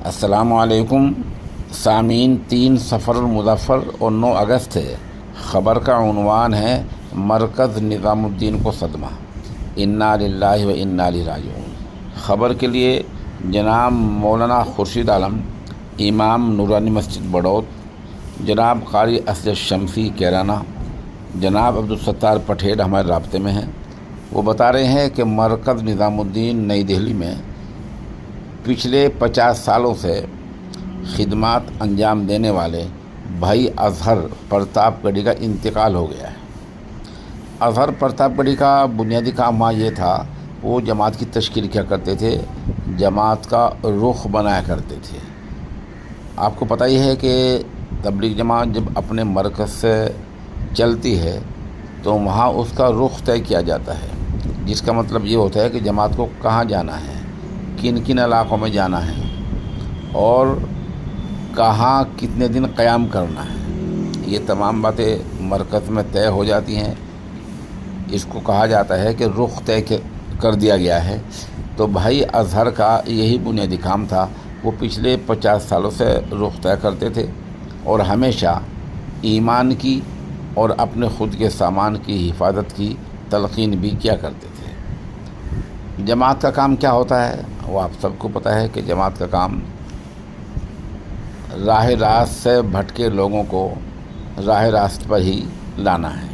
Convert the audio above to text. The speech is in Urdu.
السلام علیکم سامعین، 3 صفر المظفر اور 9 اگست ہے۔ خبر کا عنوان ہے مرکز نظام الدین کو صدمہ، انا للہ و انا الیہ راجعون۔ خبر کے لیے جناب مولانا خورشید عالم، امام نورانی مسجد بڑوت، جناب قاری اسد شمسی کیرانہ، جناب عبدالستار پٹھیڑ ہمارے رابطے میں ہیں۔ وہ بتا رہے ہیں کہ مرکز نظام الدین نئی دہلی میں پچھلے 50 سالوں سے خدمات انجام دینے والے بھائی اظہر پرتاپ گڑھی کا انتقال ہو گیا ہے۔ اظہر پرتاپ گڑھی کا بنیادی کام وہاں یہ تھا، وہ جماعت کی تشکیل کیا کرتے تھے، جماعت کا رخ بنایا کرتے تھے۔ آپ کو پتہ ہی ہے کہ تبلیغ جماعت جب اپنے مرکز سے چلتی ہے تو وہاں اس کا رخ طے کیا جاتا ہے، جس کا مطلب یہ ہوتا ہے کہ جماعت کو کہاں جانا ہے، کن کن علاقوں میں جانا ہے اور کہاں کتنے دن قیام کرنا ہے۔ یہ تمام باتیں مرکز میں طے ہو جاتی ہیں۔ اس کو کہا جاتا ہے کہ رخ طے کر دیا گیا ہے۔ تو بھائی اظہر کا یہی بنیادی کام تھا، وہ پچھلے 50 سالوں سے رخ طے کرتے تھے اور ہمیشہ ایمان کی اور اپنے خود کے سامان کی حفاظت کی تلقین بھی کیا کرتے تھے۔ جماعت کا کام کیا ہوتا ہے وہ آپ سب کو پتہ ہے کہ جماعت کا کام راہ راست سے بھٹکے لوگوں کو راہ راست پر ہی لانا ہے۔